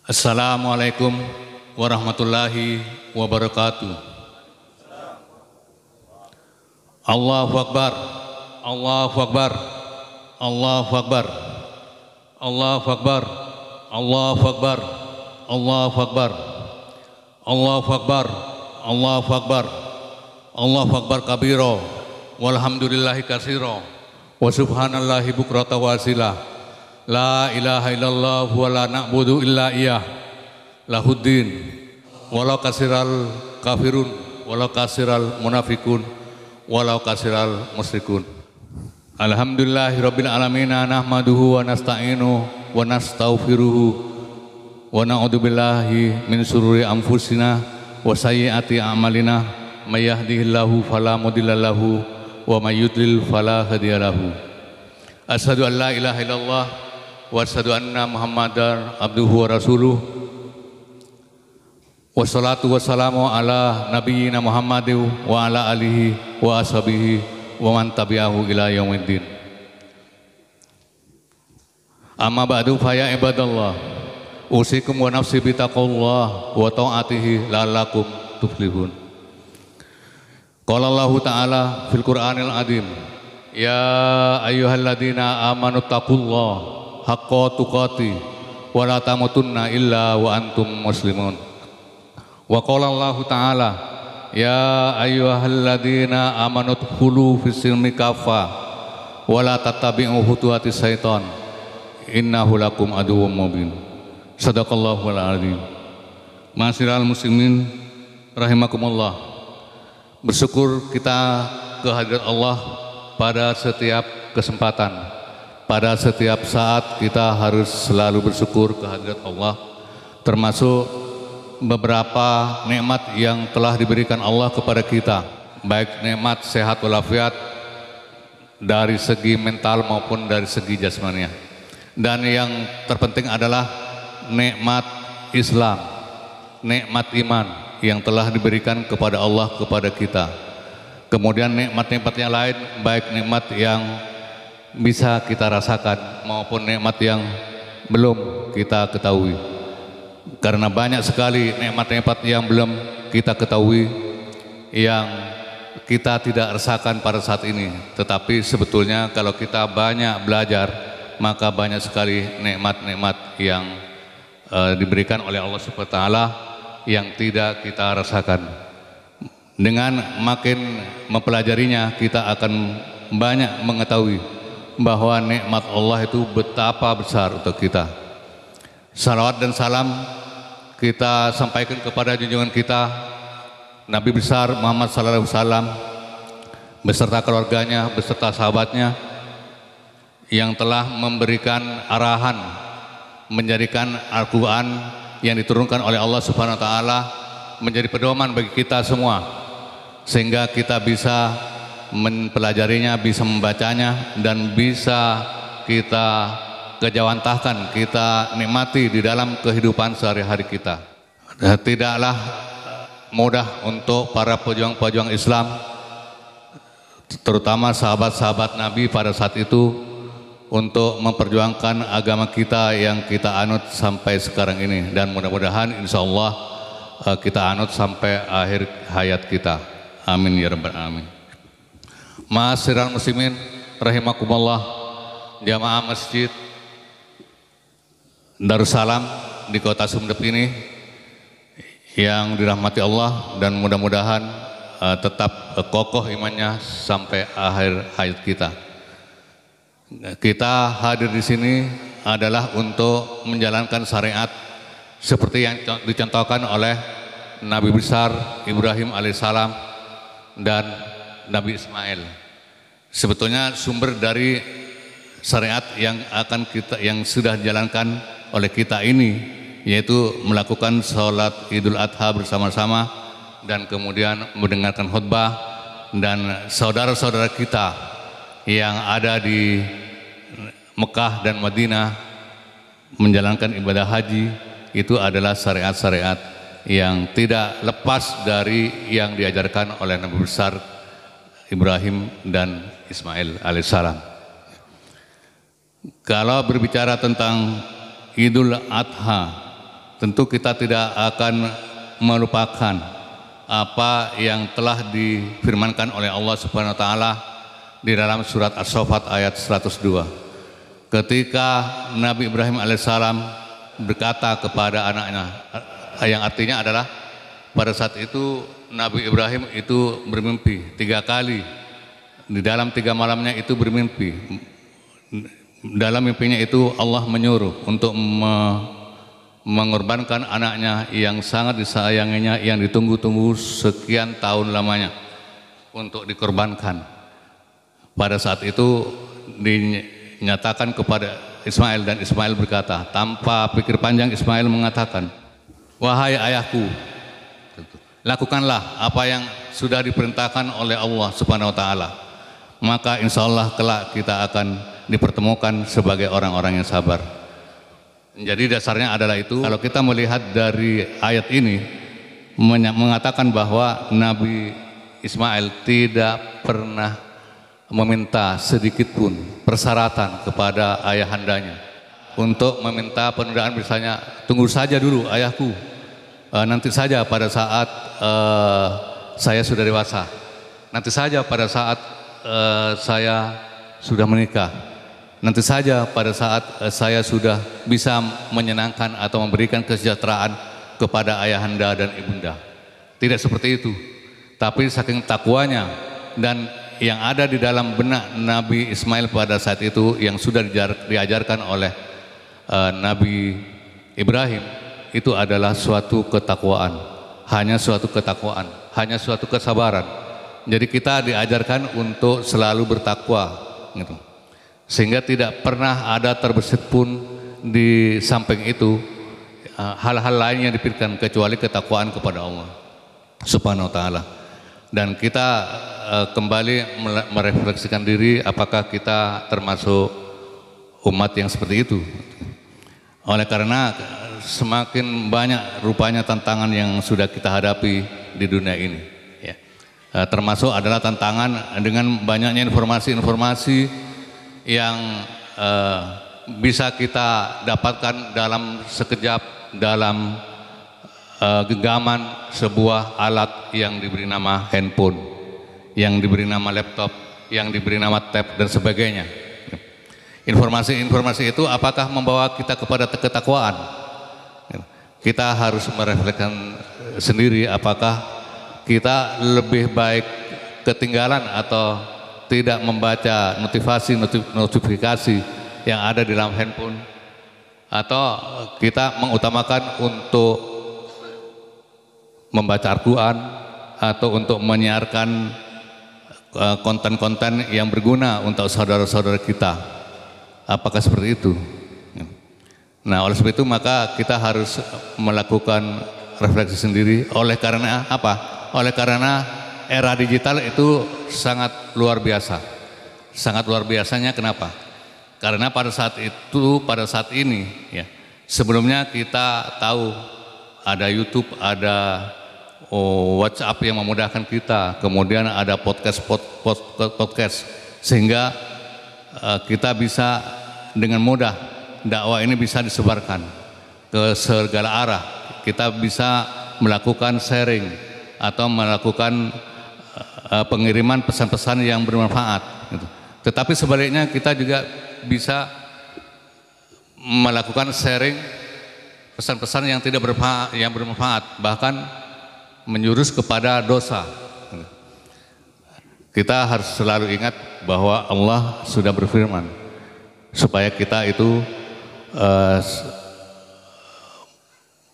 Assalamualaikum warahmatullahi wabarakatuh. Allahu Akbar, Allahu Akbar, Allahu Akbar, Allahu Akbar, Allahu Akbar, Allahu Akbar, Allahu Akbar, Allahu Akbar, Allahu Akbar kabiro, walhamdulillahi katsiro, wa subhanallahi bukrata wa asila. La ilaha illallah wa la na'budu illa iyah lahuddin walau kasiral kafirun walau kasiral munafikun walau kasiral musyrikun. Alhamdulillahi rabbil alamin, nahmaduhu wa nasta'inu wa nastaghfiruhu wa na'udzu billahi min syururi anfusina wa sayyiati a'malina may yahdihillahu fala mudilla lahu wa may yudlil fala hadiya lahu. Asyhadu an la ilaha illallah wa asyhadu anna Muhammadar abduhu wa rasuluh. Wassalatu wassalamu ala nabiyyina Muhammadin wa ala alihi wa ashabihi wa man tabi'ahu ila yaumiddin. Amma ba'du fa ya ibadallah, usikum wa nafsi bi taqwallah wa ta'atihi la'allakum tuflihun. Qala Allahu ta'ala fil Qur'anil azim, ya ayyuhalladzina amanu taqullaha haqqa tuqati wa la tamutunna illa wa antum muslimun. Wa qala Allahu ta'ala, ya ayyuhalladzina amanu dkhulu fis silmi kaffa wa la tattabi'u khutuwatis syaitan innahu lakum aduwwum mubin. Shadaqallahul azim. Ma'asyiral muslimin rahimakumullah. Bersyukur kita kehadirat Allah pada setiap kesempatan, pada setiap saat kita harus selalu bersyukur kehadirat Allah, termasuk beberapa nikmat yang telah diberikan Allah kepada kita, baik nikmat sehat walafiat dari segi mental maupun dari segi jasmania. Dan yang terpenting adalah nikmat Islam, nikmat iman yang telah diberikan kepada Allah kepada kita. Kemudian nikmat-nikmat yang lain, baik nikmat yang bisa kita rasakan maupun nikmat yang belum kita ketahui. Karena banyak sekali nikmat-nikmat yang belum kita ketahui, yang kita tidak rasakan pada saat ini. Tetapi sebetulnya kalau kita banyak belajar, maka banyak sekali nikmat-nikmat yang diberikan oleh Allah Subhanahu wa taala yang tidak kita rasakan. Dengan makin mempelajarinya, kita akan banyak mengetahui bahwa nikmat Allah itu betapa besar untuk kita. Salawat dan salam kita sampaikan kepada junjungan kita Nabi besar Muhammad sallallahu alaihi wasallam beserta keluarganya, beserta sahabatnya yang telah memberikan arahan, menjadikan Al-Quran yang diturunkan oleh Allah Subhanahu wa taala menjadi pedoman bagi kita semua, sehingga kita bisa mempelajarinya, bisa membacanya, dan bisa kita kejawantahkan, kita nikmati di dalam kehidupan sehari-hari kita. Tidaklah mudah untuk para pejuang-pejuang Islam, terutama sahabat-sahabat Nabi pada saat itu, untuk memperjuangkan agama kita yang kita anut sampai sekarang ini. Dan mudah-mudahan insya Allah kita anut sampai akhir hayat kita. Amin ya rabbal alamin. Ma'asyiral muslimin rahimakumullah, jamaah masjid Darussalam di kota Sumeneb ini yang dirahmati Allah, dan mudah-mudahan tetap kokoh imannya sampai akhir hayat kita. Kita hadir di sini adalah untuk menjalankan syariat seperti yang dicontohkan oleh Nabi besar Ibrahim alaihissalam dan Nabi Ismail. Sebetulnya sumber dari syariat yang sudah dijalankan oleh kita ini, yaitu melakukan sholat Idul Adha bersama-sama dan kemudian mendengarkan khutbah, dan saudara-saudara kita yang ada di Mekah dan Madinah menjalankan ibadah haji. Itu adalah syariat-syariat yang tidak lepas dari yang diajarkan oleh Nabi besar Ibrahim dan Ismail alaihissalam. Kalau berbicara tentang Idul Adha, tentu kita tidak akan melupakan apa yang telah difirmankan oleh Allah Subhanahu wa taala di dalam surat As-Saffat ayat 102. Ketika Nabi Ibrahim alaihissalam berkata kepada anaknya, yang artinya adalah pada saat itu Nabi Ibrahim itu bermimpi 3 kali. Di dalam 3 malamnya itu bermimpi. Dalam mimpinya itu Allah menyuruh untuk mengorbankan anaknya yang sangat disayanginya, yang ditunggu-tunggu sekian tahun lamanya untuk dikorbankan. Pada saat itu dinyatakan kepada Ismail, dan Ismail berkata, tanpa pikir panjang Ismail mengatakan, wahai ayahku, lakukanlah apa yang sudah diperintahkan oleh Allah Subhanahu wa taala, maka insya Allah kelak kita akan dipertemukan sebagai orang-orang yang sabar. Jadi dasarnya adalah itu. Kalau kita melihat dari ayat ini mengatakan bahwa Nabi Ismail tidak pernah meminta sedikit pun persyaratan kepada ayahandanya untuk meminta penundaan, misalnya tunggu saja dulu ayahku, nanti saja pada saat saya sudah dewasa, nanti saja pada saat saya sudah menikah, nanti saja pada saat saya sudah bisa menyenangkan atau memberikan kesejahteraan kepada ayahanda dan ibunda. Tidak seperti itu, tapi saking takwanya dan yang ada di dalam benak Nabi Ismail pada saat itu, yang sudah diajarkan oleh Nabi Ibrahim, itu adalah suatu ketakwaan, hanya suatu ketakwaan, hanya suatu kesabaran. Jadi kita diajarkan untuk selalu bertakwa gitu. Sehingga tidak pernah ada terbesit pun di samping itu hal-hal lain yang dipikirkan kecuali ketakwaan kepada Allah Subhanahu wa taala. Dan kita kembali merefleksikan diri, apakah kita termasuk umat yang seperti itu. Oleh karena semakin banyak rupanya tantangan yang sudah kita hadapi di dunia ini ya. Termasuk adalah tantangan dengan banyaknya informasi-informasi yang bisa kita dapatkan dalam sekejap, dalam genggaman sebuah alat yang diberi nama handphone, yang diberi nama laptop, yang diberi nama tab dan sebagainya. Informasi-informasi itu apakah membawa kita kepada ketakwaan? Kita harus merefleksikan sendiri, apakah kita lebih baik ketinggalan atau tidak membaca notifikasi yang ada di dalam handphone, atau kita mengutamakan untuk membaca Al-Quran atau untuk menyiarkan konten-konten yang berguna untuk saudara-saudara kita. Apakah seperti itu? Nah, oleh sebab itu maka kita harus melakukan refleksi sendiri. Oleh karena apa? Oleh karena era digital itu sangat luar biasa. Sangat luar biasanya kenapa? Karena pada saat itu, pada saat ini ya, sebelumnya kita tahu ada YouTube, ada WhatsApp yang memudahkan kita, kemudian ada podcast, sehingga kita bisa dengan mudah dakwah ini bisa disebarkan ke segala arah. Kita bisa melakukan sharing atau melakukan pengiriman pesan-pesan yang bermanfaat gitu. Tetapi sebaliknya kita juga bisa melakukan sharing pesan-pesan yang tidak bermanfaat, bahkan menjurus kepada dosa. Kita harus selalu ingat bahwa Allah sudah berfirman supaya kita itu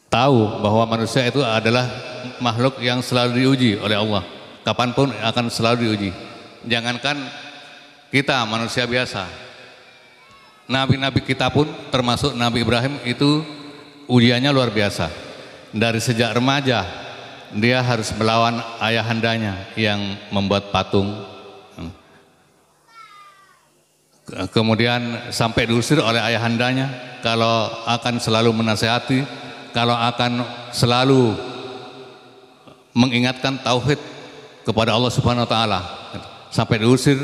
tahu bahwa manusia itu adalah makhluk yang selalu diuji oleh Allah. Kapanpun akan selalu diuji. Jangankan kita manusia biasa, nabi-nabi kita pun termasuk Nabi Ibrahim itu ujiannya luar biasa. Dari sejak remaja dia harus melawan ayahandanya yang membuat patung. Kemudian sampai diusir oleh ayahandanya kalau akan selalu menasihati, kalau akan selalu mengingatkan tauhid kepada Allah Subhanahu wa taala, sampai diusir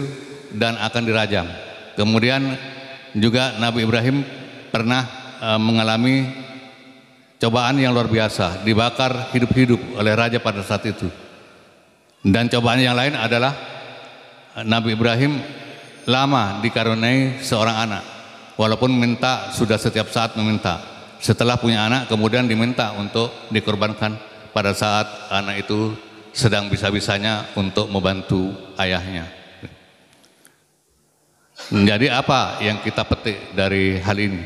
dan akan dirajam. Kemudian juga Nabi Ibrahim pernah mengalami cobaan yang luar biasa, dibakar hidup-hidup oleh raja pada saat itu. Dan cobaan yang lain adalah Nabi Ibrahim lama dikaruniai seorang anak, walaupun minta sudah setiap saat meminta. Setelah punya anak kemudian diminta untuk dikorbankan pada saat anak itu sedang bisa-bisanya untuk membantu ayahnya. Jadi apa yang kita petik dari hal ini?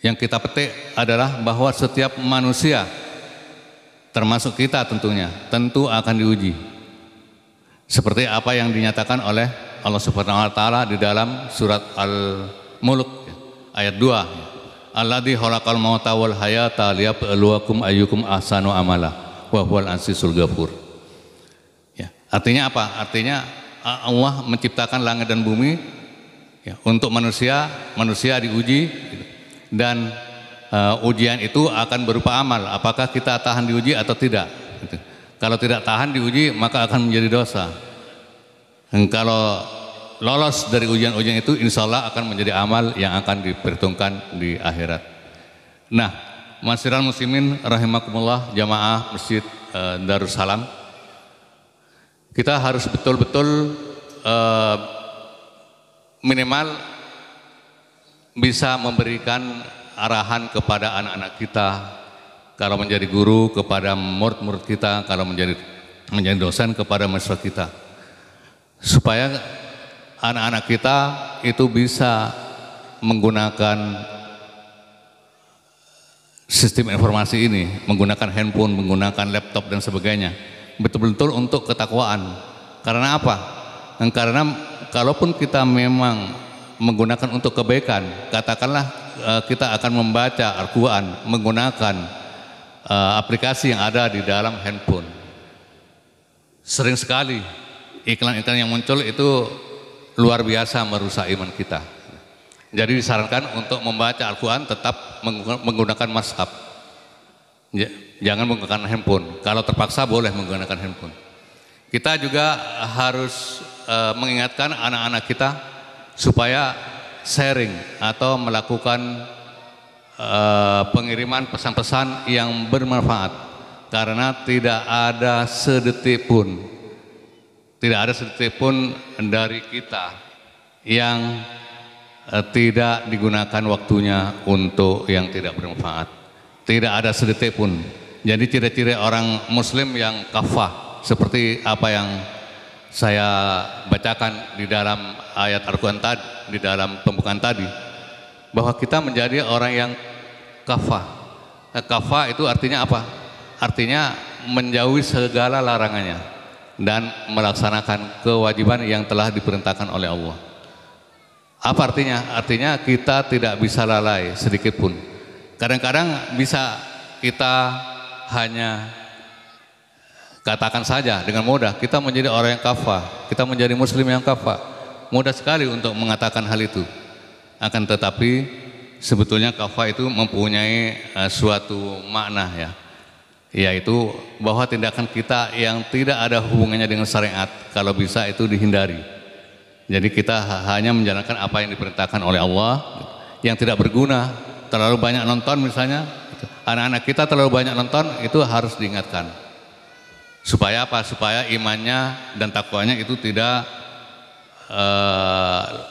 Yang kita petik adalah bahwa setiap manusia, termasuk kita tentu akan diuji. Seperti apa yang dinyatakan oleh Allah Subhanahu wa taala di dalam surat Al-Mulk ayat 2. Alladzi khalaqal mauta wal hayata liyabluwakum ayyukum ahsanu amala wa huwal azizul ghafur. Ya, artinya apa? Artinya Allah menciptakan langit dan bumi ya, untuk manusia diuji dan ujian itu akan berupa amal. Apakah kita tahan diuji atau tidak? Gitu. Kalau tidak tahan diuji maka akan menjadi dosa. Dan kalau lolos dari ujian-ujian itu insya Allah akan menjadi amal yang akan diperhitungkan di akhirat. Nah, masyiral muslimin rahimakumullah, jamaah Masjid Darussalam, kita harus betul-betul minimal bisa memberikan arahan kepada anak-anak kita, kalau menjadi guru kepada murid-murid kita, kalau menjadi dosen kepada mahasiswa kita, supaya anak-anak kita itu bisa menggunakan sistem informasi ini, menggunakan handphone, menggunakan laptop dan sebagainya, betul-betul untuk ketakwaan. Karena apa? Karena kalaupun kita memang menggunakan untuk kebaikan, katakanlah kita akan membaca Al-Quran menggunakan aplikasi yang ada di dalam handphone. Sering sekali iklan-iklan yang muncul itu luar biasa merusak iman kita. Jadi disarankan untuk membaca Al-Quran tetap menggunakan mushaf. Jangan menggunakan handphone. Kalau terpaksa boleh menggunakan handphone. Kita juga harus mengingatkan anak-anak kita supaya sharing atau melakukan pengiriman pesan-pesan yang bermanfaat, karena tidak ada sedetik pun dari kita yang tidak digunakan waktunya untuk yang tidak bermanfaat. Tidak ada sedetik pun. Jadi ciri-ciri orang muslim yang kafah seperti apa yang saya bacakan di dalam ayat Al-Quran tadi, di dalam pembukaan tadi, bahwa kita menjadi orang yang kafah. Kafah itu artinya apa? Artinya menjauhi segala larangannya dan melaksanakan kewajiban yang telah diperintahkan oleh Allah. Apa artinya? Artinya kita tidak bisa lalai sedikit pun. Kadang-kadang bisa kita hanya katakan saja dengan mudah, kita menjadi orang yang kafah, kita menjadi muslim yang kafah. Mudah sekali untuk mengatakan hal itu. Akan tetapi sebetulnya kafah itu mempunyai suatu makna ya, yaitu bahwa tindakan kita yang tidak ada hubungannya dengan syariat, kalau bisa itu dihindari. Jadi kita hanya menjalankan apa yang diperintahkan oleh Allah, yang tidak berguna. Terlalu banyak nonton misalnya, anak-anak kita terlalu banyak nonton, itu harus diingatkan. Supaya apa? Supaya imannya dan takwanya itu tidak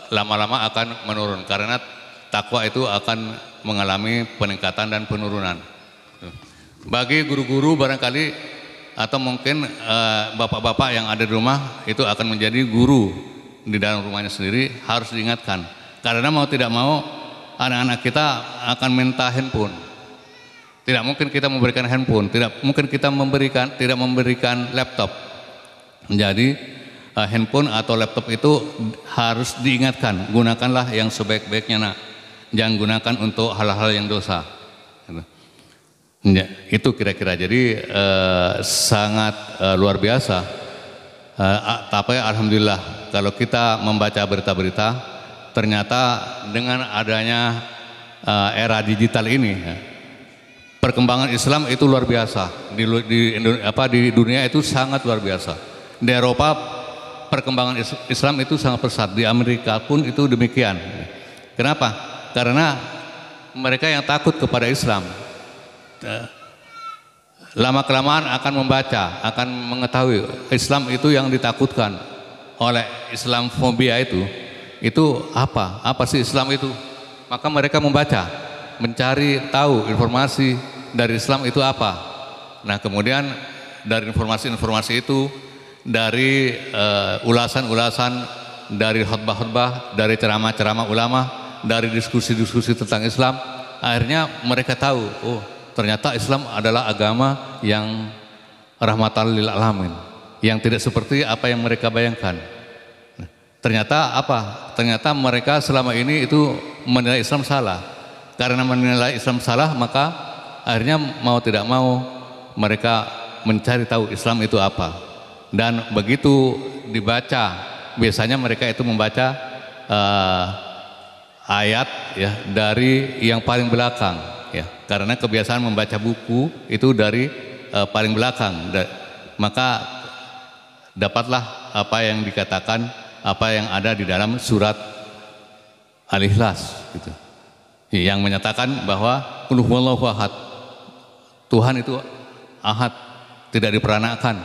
lama-lama akan menurun, karena takwa itu akan mengalami peningkatan dan penurunan. Bagi guru-guru barangkali atau mungkin bapak-bapak yang ada di rumah itu akan menjadi guru di dalam rumahnya sendiri, harus diingatkan, karena mau tidak mau anak-anak kita akan minta handphone. Tidak mungkin kita memberikan handphone, tidak mungkin kita tidak memberikan laptop. Jadi handphone atau laptop itu harus diingatkan, gunakanlah yang sebaik-baiknya nak. Jangan gunakan untuk hal-hal yang dosa. Ya, itu kira-kira. Jadi sangat luar biasa. Tapi alhamdulillah kalau kita membaca berita-berita, ternyata dengan adanya era digital ini, perkembangan Islam itu luar biasa. Di dunia itu sangat luar biasa. Di Eropa perkembangan Islam itu sangat pesat. Di Amerika pun itu demikian. Kenapa? Karena mereka yang takut kepada Islam, lama-kelamaan akan membaca, akan mengetahui Islam itu yang ditakutkan oleh Islamfobia itu apa sih Islam itu? Maka mereka membaca, mencari tahu informasi dari Islam itu apa. Nah, kemudian dari informasi-informasi itu, dari ulasan-ulasan, dari khutbah-khutbah, dari ceramah-ceramah ulama, dari diskusi-diskusi tentang Islam, akhirnya mereka tahu, oh ternyata Islam adalah agama yang rahmatan lil alamin, yang tidak seperti apa yang mereka bayangkan. Ternyata apa? Ternyata mereka selama ini itu menilai Islam salah. Karena menilai Islam salah, maka akhirnya mau tidak mau mereka mencari tahu Islam itu apa. Dan begitu dibaca, biasanya mereka itu membaca ayat ya dari yang paling belakang ya. Karena kebiasaan membaca buku itu dari paling belakang. Maka dapatlah apa yang dikatakan, apa yang ada di dalam surat Al-Ikhlas gitu. Yang menyatakan bahwa qul huwallahu ahad. Tuhan itu ahad, tidak diperanakan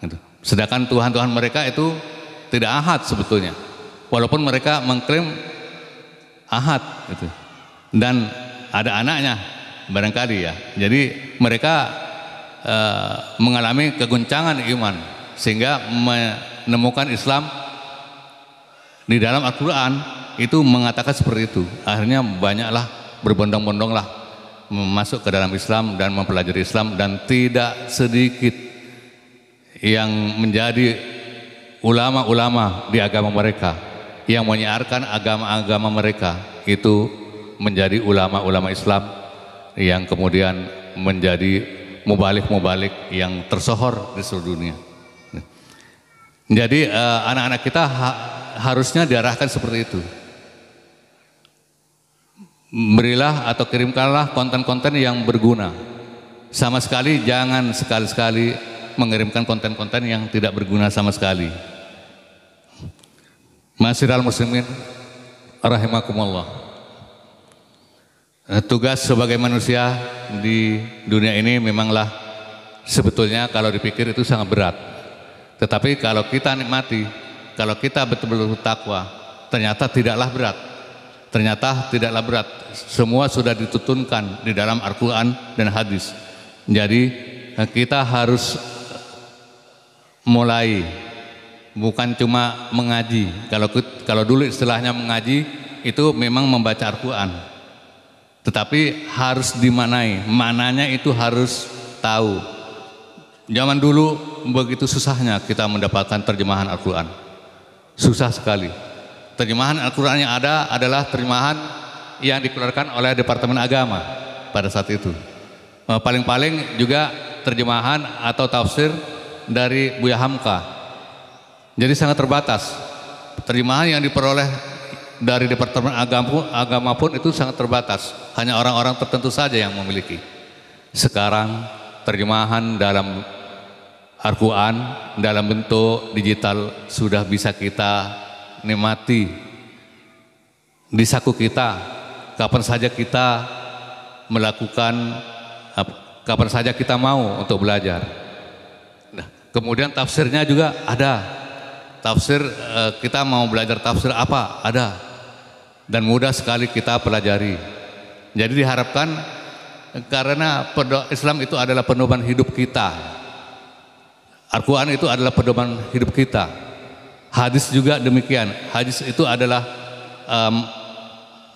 gitu. Sedangkan Tuhan-Tuhan mereka itu tidak ahad sebetulnya. Walaupun mereka mengklaim ahad gitu. Dan ada anaknya barangkali ya. Jadi mereka mengalami keguncangan iman sehingga menemukan Islam di dalam Al-Quran itu mengatakan seperti itu. Akhirnya banyaklah berbondong-bondonglah masuk ke dalam Islam dan mempelajari Islam, dan tidak sedikit yang menjadi ulama-ulama di agama mereka yang menyiarkan agama-agama mereka itu menjadi ulama-ulama Islam yang kemudian menjadi mubalik-mubalik yang tersohor di seluruh dunia. Jadi anak-anak kita harusnya diarahkan seperti itu. Berilah atau kirimkanlah konten-konten yang berguna. Sama sekali jangan sekali-sekali mengirimkan konten-konten yang tidak berguna sama sekali. Ma'asyiral muslimin rahimakumullah. Tugas sebagai manusia di dunia ini memanglah sebetulnya kalau dipikir itu sangat berat. Tetapi kalau kita nikmati, kalau kita betul-betul takwa, ternyata tidaklah berat. Ternyata tidaklah berat. Semua sudah ditutunkan di dalam Al-Quran dan hadis. Jadi kita harus mulai, bukan cuma mengaji. Kalau dulu istilahnya mengaji itu memang membaca Al-Quran. Tetapi harus dimanai, mananya itu harus tahu. Zaman dulu begitu susahnya kita mendapatkan terjemahan Al-Quran. Susah sekali. Terjemahan Al-Quran yang ada adalah terjemahan yang dikeluarkan oleh Departemen Agama pada saat itu. Paling-paling juga terjemahan atau tafsir dari Buya Hamka. Jadi sangat terbatas. Terjemahan yang diperoleh dari Departemen Agama pun itu sangat terbatas. Hanya orang-orang tertentu saja yang memiliki. Sekarang terjemahan dalam Al-Quran dalam bentuk digital sudah bisa kita nikmati di saku kita, kapan saja kita melakukan, kapan saja kita mau untuk belajar. Nah, kemudian tafsirnya juga ada. Tafsir kita mau belajar tafsir apa? Ada. Dan mudah sekali kita pelajari. Jadi diharapkan, karena Islam itu adalah pedoman hidup kita. Al-Quran itu adalah pedoman hidup kita. Hadis juga demikian. Hadis itu adalah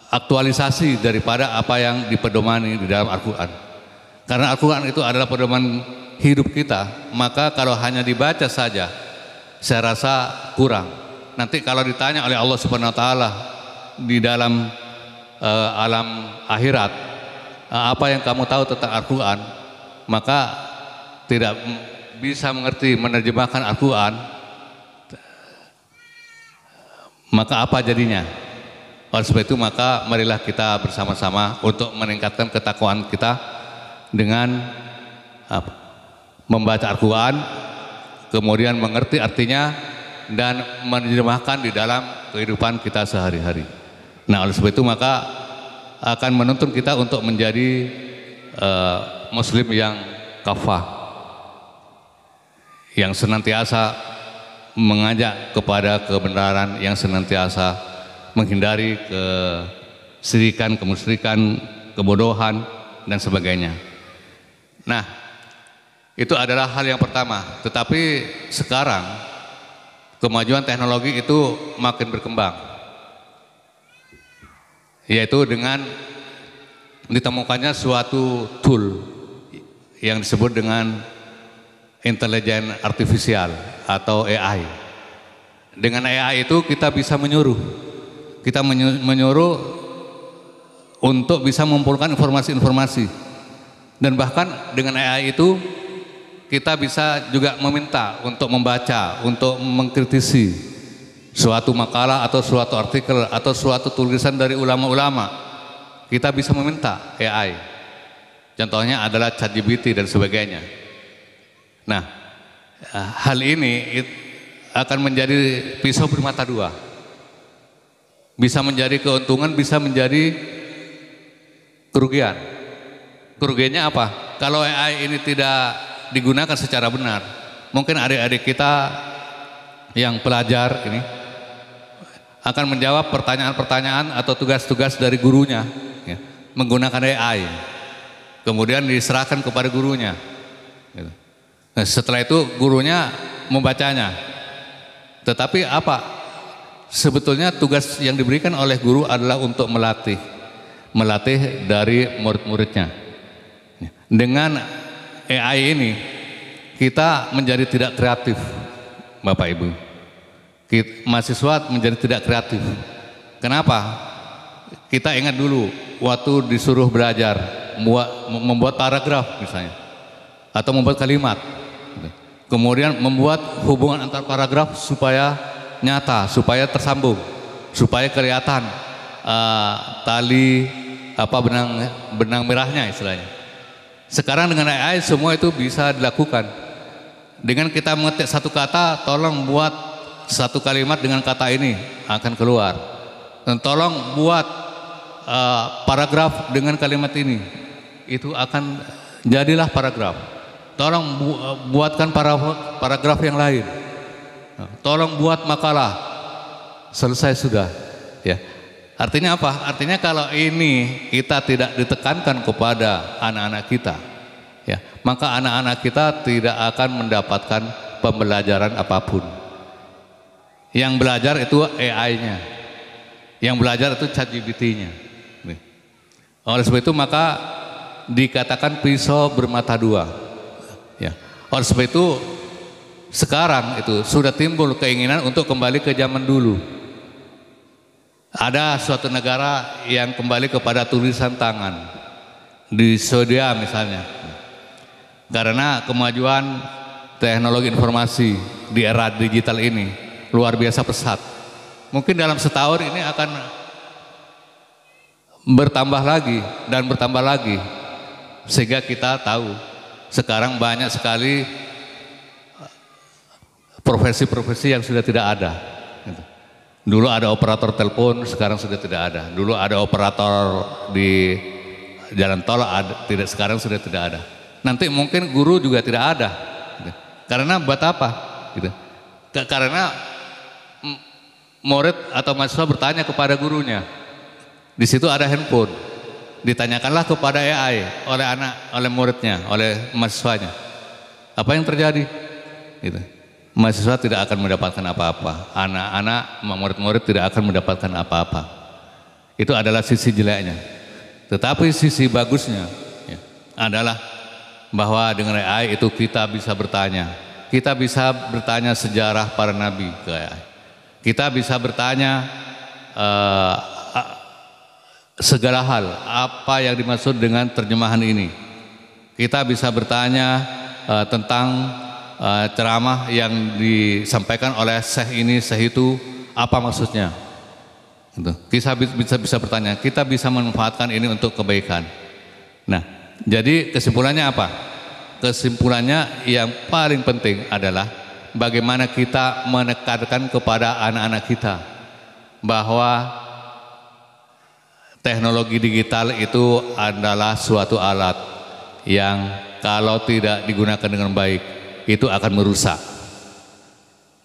aktualisasi daripada apa yang dipedomani di dalam Al-Quran. Karena Al-Quran itu adalah pedoman hidup kita, maka kalau hanya dibaca saja, saya rasa kurang. Nanti kalau ditanya oleh Allah Subhanahu Wa Taala di dalam alam akhirat, apa yang kamu tahu tentang Al-Quran, maka tidak bisa mengerti menerjemahkan Al-Quran, maka apa jadinya? Oleh sebab itu maka marilah kita bersama-sama untuk meningkatkan ketakwaan kita dengan membaca Al-Quran, kemudian mengerti artinya dan menerjemahkan di dalam kehidupan kita sehari-hari. Nah, oleh sebab itu maka akan menuntun kita untuk menjadi Muslim yang kafah, yang senantiasa mengajak kepada kebenaran, yang senantiasa menghindari kesyirikan, kemusyrikan, kebodohan dan sebagainya. Nah, itu adalah hal yang pertama. Tetapi sekarang kemajuan teknologi itu makin berkembang, yaitu dengan ditemukannya suatu tool yang disebut dengan intelijen artifisial atau AI. Dengan AI itu kita bisa menyuruh untuk bisa mengumpulkan informasi-informasi, dan bahkan dengan AI itu kita bisa juga meminta untuk membaca, untuk mengkritisi suatu makalah atau suatu artikel atau suatu tulisan dari ulama-ulama. Kita bisa meminta AI. Contohnya adalah ChatGPT dan sebagainya. Nah, hal ini akan menjadi pisau bermata dua. Bisa menjadi keuntungan, bisa menjadi kerugian. Kerugiannya apa? Kalau AI ini tidak digunakan secara benar, mungkin adik-adik kita yang pelajar ini akan menjawab pertanyaan-pertanyaan atau tugas-tugas dari gurunya ya, menggunakan AI, kemudian diserahkan kepada gurunya gitu. Nah, setelah itu gurunya membacanya. Tetapi apa? Sebetulnya tugas yang diberikan oleh guru adalah untuk melatih dari murid-muridnya. Dengan AI ini kita menjadi tidak kreatif, Bapak Ibu. Mahasiswa menjadi tidak kreatif. Kenapa? Kita ingat dulu waktu disuruh belajar membuat paragraf misalnya, atau membuat kalimat, kemudian membuat hubungan antar paragraf supaya nyata, supaya tersambung, supaya kelihatan tali benang merahnya istilahnya. Sekarang dengan AI semua itu bisa dilakukan. Dengan kita mengetik satu kata, tolong buat satu kalimat dengan kata ini akan keluar. Dan tolong buat paragraf dengan kalimat ini, itu akan jadilah paragraf. Tolong buatkan paragraf yang lain. Tolong buat makalah. Selesai sudah. Ya. Artinya apa? Artinya kalau ini kita tidak ditekankan kepada anak-anak kita, ya, maka anak-anak kita tidak akan mendapatkan pembelajaran apapun. Yang belajar itu AI-nya, yang belajar itu ChatGPT-nya. Oleh sebab itu maka dikatakan pisau bermata dua. Ya. Oleh sebab itu sekarang itu sudah timbul keinginan untuk kembali ke zaman dulu. Ada suatu negara yang kembali kepada tulisan tangan, di Swedia misalnya, karena kemajuan teknologi informasi di era digital ini luar biasa pesat. Mungkin dalam setahun ini akan bertambah lagi dan bertambah lagi, sehingga kita tahu sekarang banyak sekali profesi-profesi yang sudah tidak ada. Dulu ada operator telepon, sekarang sudah tidak ada. Dulu ada operator di jalan tol, sekarang sudah tidak ada. Nanti mungkin guru juga tidak ada. Karena buat apa? Karena murid atau mahasiswa bertanya kepada gurunya. Di situ ada handphone. Ditanyakanlah kepada AI oleh muridnya, oleh mahasiswanya. Apa yang terjadi? Gitu. Mahasiswa tidak akan mendapatkan apa-apa, anak-anak, murid-murid tidak akan mendapatkan apa-apa. Itu adalah sisi jeleknya. Tetapi sisi bagusnya ya, adalah bahwa dengan AI itu kita bisa bertanya sejarah para nabi ke AI. Kita bisa bertanya segala hal, apa yang dimaksud dengan terjemahan ini. Kita bisa bertanya tentang ceramah yang disampaikan oleh syekh ini, syekh itu, apa maksudnya? Kita bisa bertanya, kita bisa memanfaatkan ini untuk kebaikan. Nah, jadi kesimpulannya apa? Kesimpulannya yang paling penting adalah bagaimana kita menekankan kepada anak-anak kita bahwa teknologi digital itu adalah suatu alat yang kalau tidak digunakan dengan baik itu akan merusak.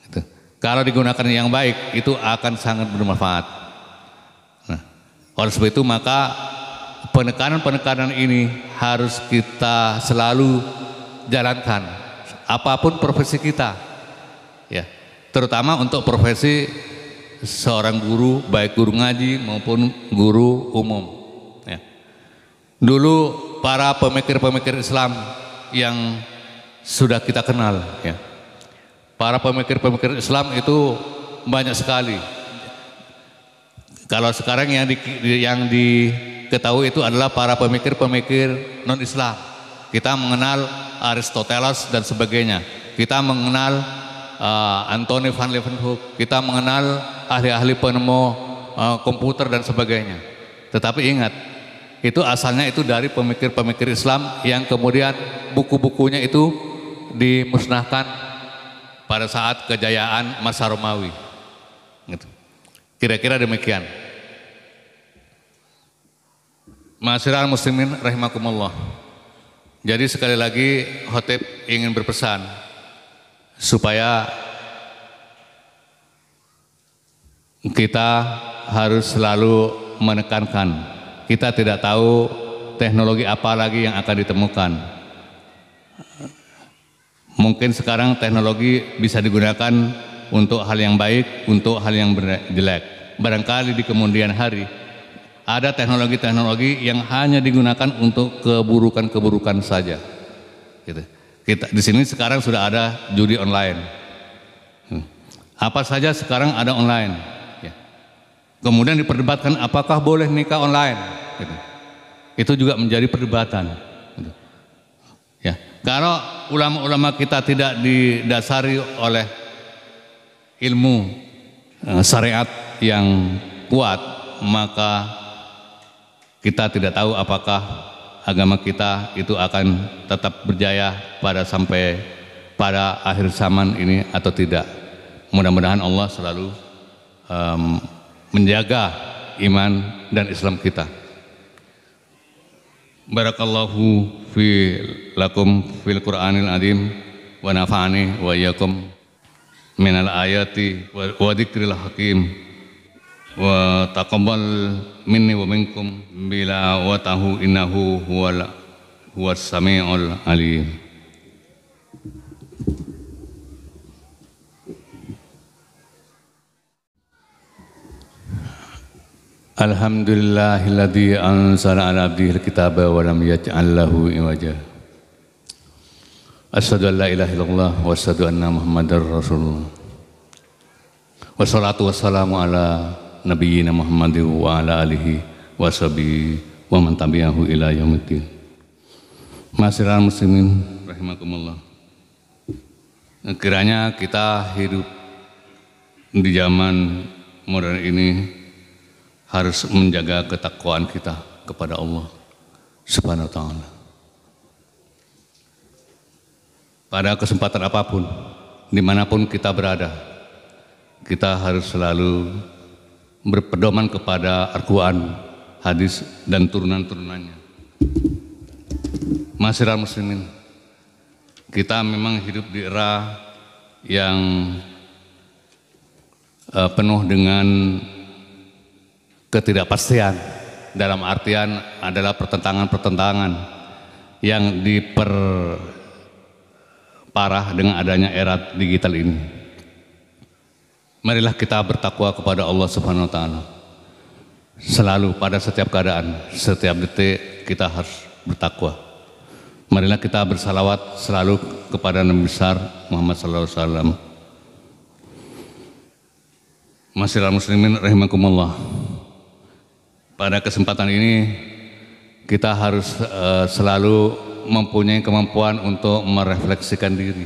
Gitu. Kalau digunakan yang baik itu akan sangat bermanfaat. Nah, oleh sebab itu maka penekanan-penekanan ini harus kita selalu jalankan, apapun profesi kita, ya, terutama untuk profesi seorang guru, baik guru ngaji maupun guru umum. Ya. Dulu para pemikir-pemikir Islam yang sudah kita kenal, ya, para pemikir-pemikir Islam itu banyak sekali. Kalau sekarang yang diketahui itu adalah para pemikir-pemikir non-Islam. Kita mengenal Aristoteles dan sebagainya. Kita mengenal Anthony van Leeuwenhoek, kita mengenal ahli-ahli penemu komputer dan sebagainya. Tetapi ingat, itu asalnya itu dari pemikir-pemikir Islam yang kemudian buku-bukunya itu dimusnahkan pada saat kejayaan masa Romawi. Gitu. Kira-kira demikian. Ma'asyiral muslimin rahimakumullah. Jadi sekali lagi khotib ingin berpesan supaya kita harus selalu menekankan, kita tidak tahu teknologi apa lagi yang akan ditemukan. Mungkin sekarang teknologi bisa digunakan untuk hal yang baik, untuk hal yang jelek. Barangkali di kemudian hari ada teknologi-teknologi yang hanya digunakan untuk keburukan-keburukan saja. Gitu. Kita di sini sekarang sudah ada judi online. Apa saja sekarang ada online. Ya. Kemudian diperdebatkan apakah boleh nikah online. Gitu. Itu juga menjadi perdebatan. Gitu. Ya. Kalau ulama-ulama kita tidak didasari oleh ilmu syariat yang kuat, maka kita tidak tahu apakah agama kita itu akan tetap berjaya sampai pada akhir zaman ini atau tidak. Mudah-mudahan Allah selalu menjaga iman dan Islam kita. Barakallahu fi lakum fil Qur'anil azim wa nafa'ani wa iyyakum minal ayati wa dzikril hakim wa taqabbal minni wa minkum bila wa tahu innahu huwas samiul alim. Alhamdulillahilladzi anzala ala abdihil kitaba wa lam yaj'al lahu iwaja. Asyhadu an la ilaha illallah wa asyhadu anna Muhammadar Rasulullah. Wassalatu wassalamu ala nabiyyina Muhammadin wa ala alihi wa sahbihi wa man tabi'ahu ila yaumiddin. Ma'asyiral muslimin rahimakumullah. Kiranya kita hidup di zaman modern ini harus menjaga ketakwaan kita kepada Allah Subhanahu wa ta'ala. Pada kesempatan apapun, dimanapun kita berada, kita harus selalu berpedoman kepada Al-Quran, hadis, dan turunan-turunannya. Ma'asyiral muslimin, kita memang hidup di era yang penuh dengan ketidakpastian, dalam artian adalah pertentangan-pertentangan yang diperparah dengan adanya era digital ini. Marilah kita bertakwa kepada Allah Subhanahu wa ta'ala. Selalu pada setiap keadaan, setiap detik kita harus bertakwa. Marilah kita bersalawat selalu kepada Nabi besar Muhammad sallallahu alaihi wasallam. Ma'asyiral muslimin rahimakumullah. Pada kesempatan ini kita harus selalu mempunyai kemampuan untuk merefleksikan diri.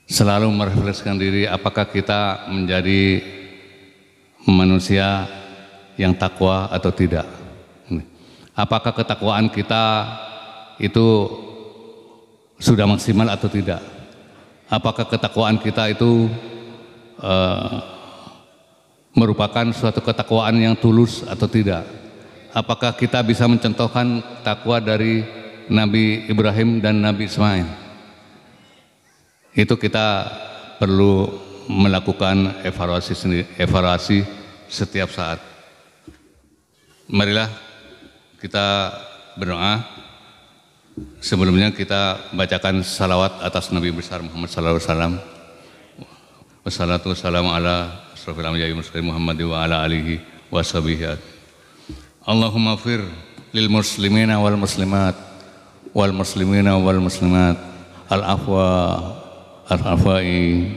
Selalu merefleksikan diri, apakah kita menjadi manusia yang takwa atau tidak. Apakah ketakwaan kita itu sudah maksimal atau tidak. Apakah ketakwaan kita itu merupakan suatu ketakwaan yang tulus atau tidak. Apakah kita bisa mencontohkan takwa dari Nabi Ibrahim dan Nabi Ismail. Itu kita perlu melakukan evaluasi setiap saat. Marilah kita berdoa. Sebelumnya kita bacakan salawat atas Nabi besar Muhammad sallallahu alaihi wasallam. Wassalatu wassalamu ala asrofil anbiya'i wal mursalin Muhammad wa ala alihi wa sahbihi. Allahumma fir lil muslimina wal muslimat wal muslimina wal muslimat al afwai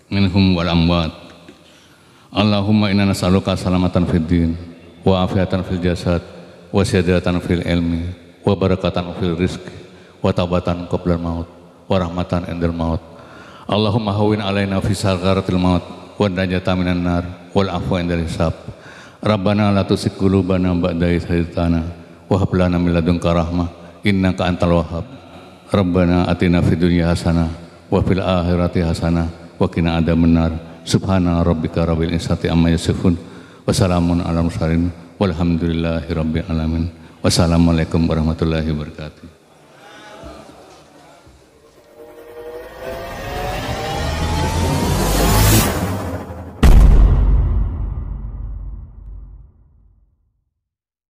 minhum wal amwat. Allahumma inna nas'aluka salamatan fid din wa afiatan fil jasad wa siyadatan fil ilmi wa barakatan fil rizqi wa taubatan qabla maut wa rahmatan indal maut. Allahumma hawwin alaina fi sagharatil maut wa najata minan nar wal afwa indal hisab. Rabbana la tuzigh qulubana ba'da idh hadaytana wa hab lana min ladunka rahmah innaka antal wahhab. Rabbana atina fid dunya hasanah wa fil akhirati hasanah wa qina adzabannar. Subhana rabbika rabbil izzati amma yasifun wa salamun alal mursalin walhamdulillahi rabbil alamin. Wassalamualaikum warahmatullahi wabarakatuh.